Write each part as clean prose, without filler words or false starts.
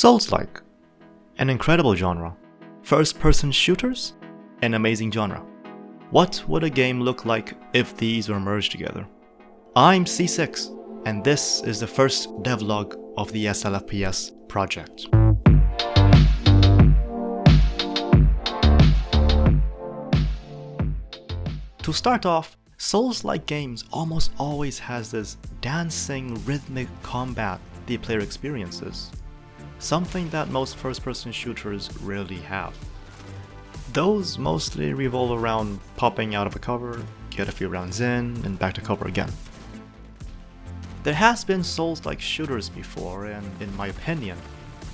Souls-like, an incredible genre. First-person shooters, an amazing genre. What would a game look like if these were merged together? I'm C6, and this is the first devlog of the SLFPS project. To start off, Souls-like games almost always has this dancing, rhythmic combat the player experiences, something that most first-person shooters rarely have. Those mostly revolve around popping out of a cover, get a few rounds in, and back to cover again. There has been Souls-like shooters before, and in my opinion,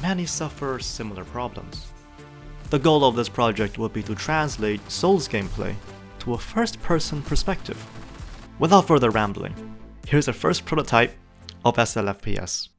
many suffer similar problems. The goal of this project would be to translate Souls gameplay to a first-person perspective. Without further rambling, here's our first prototype of SLFPS.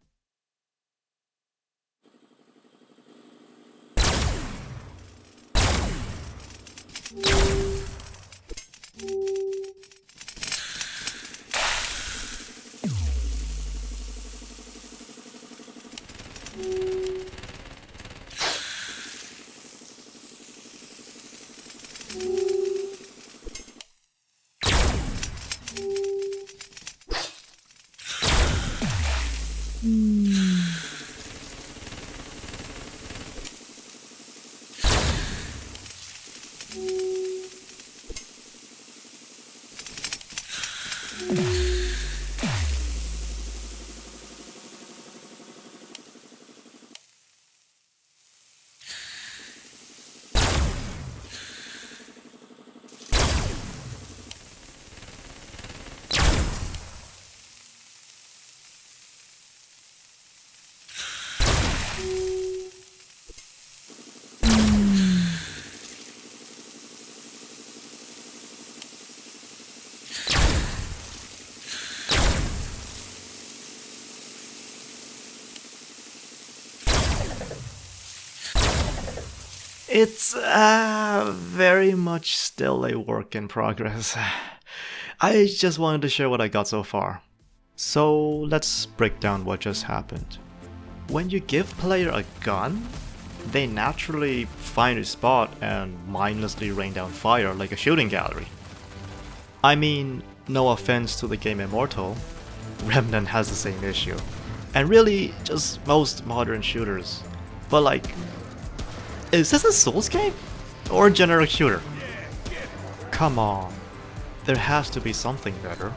It's very much still a work in progress. I just wanted to share what I got so far. So let's break down what just happened. When you give player a gun, they naturally find a spot and mindlessly rain down fire like a shooting gallery. I mean, no offense to the game Immortal, Remnant has the same issue. And really, just most modern shooters. But like, is this a Souls game? Or a generic shooter? Come on, there has to be something better.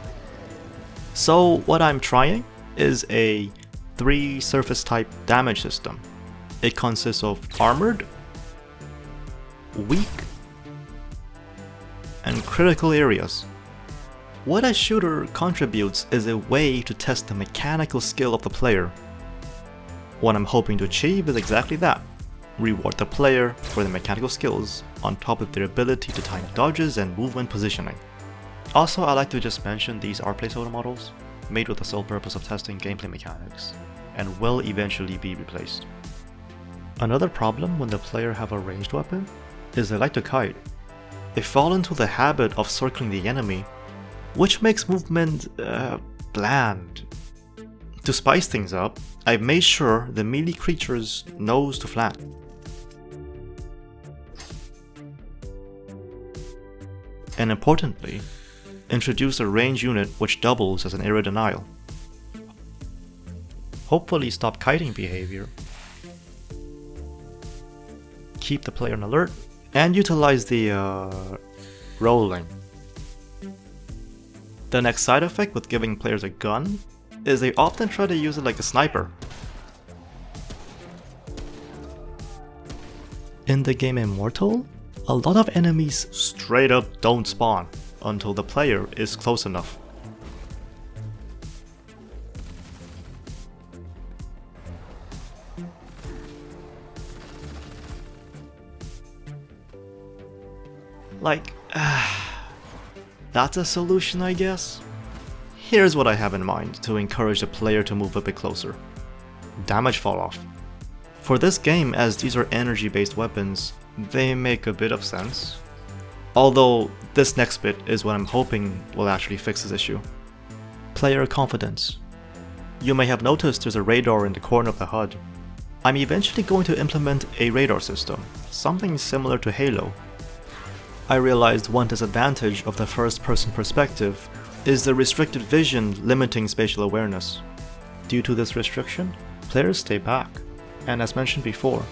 So what I'm trying is a 3 surface type damage system. It consists of armored, weak, and critical areas. What a shooter contributes is a way to test the mechanical skill of the player. What I'm hoping to achieve is exactly that. Reward the player for the mechanical skills on top of their ability to time dodges and movement positioning. Also, I like to just mention these are placeholder models, made with the sole purpose of testing gameplay mechanics, and will eventually be replaced. Another problem when the player have a ranged weapon is they like to kite. They fall into the habit of circling the enemy, which makes movement bland. To spice things up, I've made sure the melee creatures knows to flank. And importantly, introduce a range unit which doubles as an area denial. Hopefully stop kiting behavior, keep the player on alert, and utilize the rolling. The next side effect with giving players a gun is they often try to use it like a sniper. In the game Immortal, a lot of enemies straight up don't spawn until the player is close enough. Like, that's a solution, I guess? Here's what I have in mind to encourage the player to move a bit closer. Damage fall off. For this game, as these are energy based weapons, they make a bit of sense. Although this next bit is what I'm hoping will actually fix this issue. Player confidence. You may have noticed there's a radar in the corner of the HUD. I'm eventually going to implement a radar system, something similar to Halo. I realized one disadvantage of the first-person perspective is the restricted vision limiting spatial awareness. Due to this restriction, players stay back, and as mentioned before,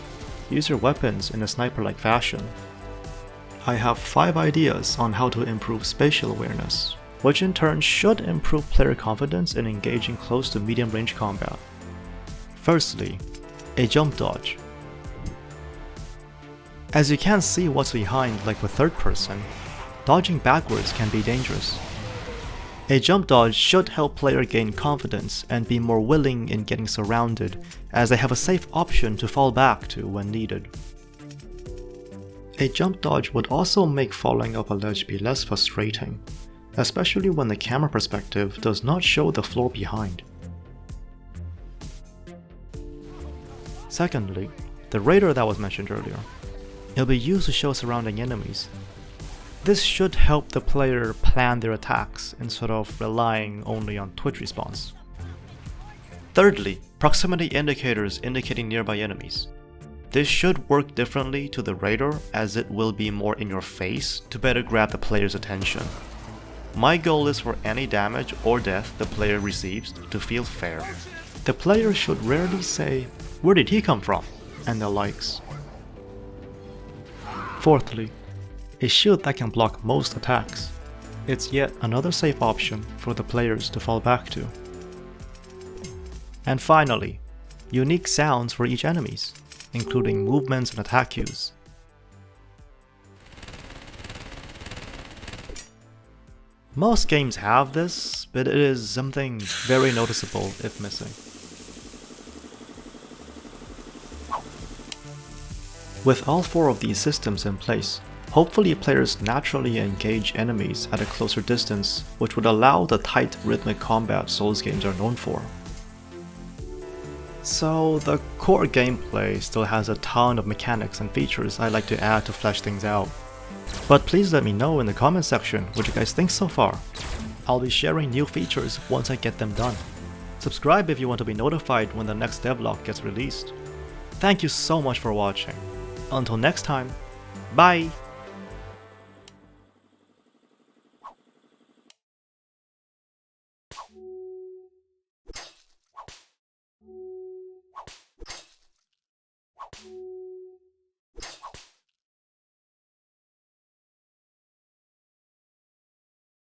use your weapons in a sniper-like fashion. I have 5 ideas on how to improve spatial awareness, which in turn should improve player confidence in engaging close to medium-range combat. Firstly, a jump dodge. As you can't see what's behind like with third person, dodging backwards can be dangerous. A jump dodge should help player gain confidence and be more willing in getting surrounded, as they have a safe option to fall back to when needed. A jump dodge would also make falling off a ledge be less frustrating, especially when the camera perspective does not show the floor behind. Secondly, the radar that was mentioned earlier. It'll be used to show surrounding enemies. This should help the player plan their attacks instead of relying only on twitch response. Thirdly, proximity indicators indicating nearby enemies. This should work differently to the radar, as it will be more in your face to better grab the player's attention. My goal is for any damage or death the player receives to feel fair. The player should rarely say, "Where did he come from?" and the likes. Fourthly, a shield that can block most attacks. It's yet another safe option for the players to fall back to. And finally, unique sounds for each enemies, including movements and attack cues. Most games have this, but it is something very noticeable if missing. With all 4 of these systems in place, hopefully players naturally engage enemies at a closer distance, which would allow the tight rhythmic combat Souls games are known for. So the core gameplay still has a ton of mechanics and features I'd like to add to flesh things out. But please let me know in the comment section what you guys think so far. I'll be sharing new features once I get them done. Subscribe if you want to be notified when the next devlog gets released. Thank you so much for watching. Until next time, bye!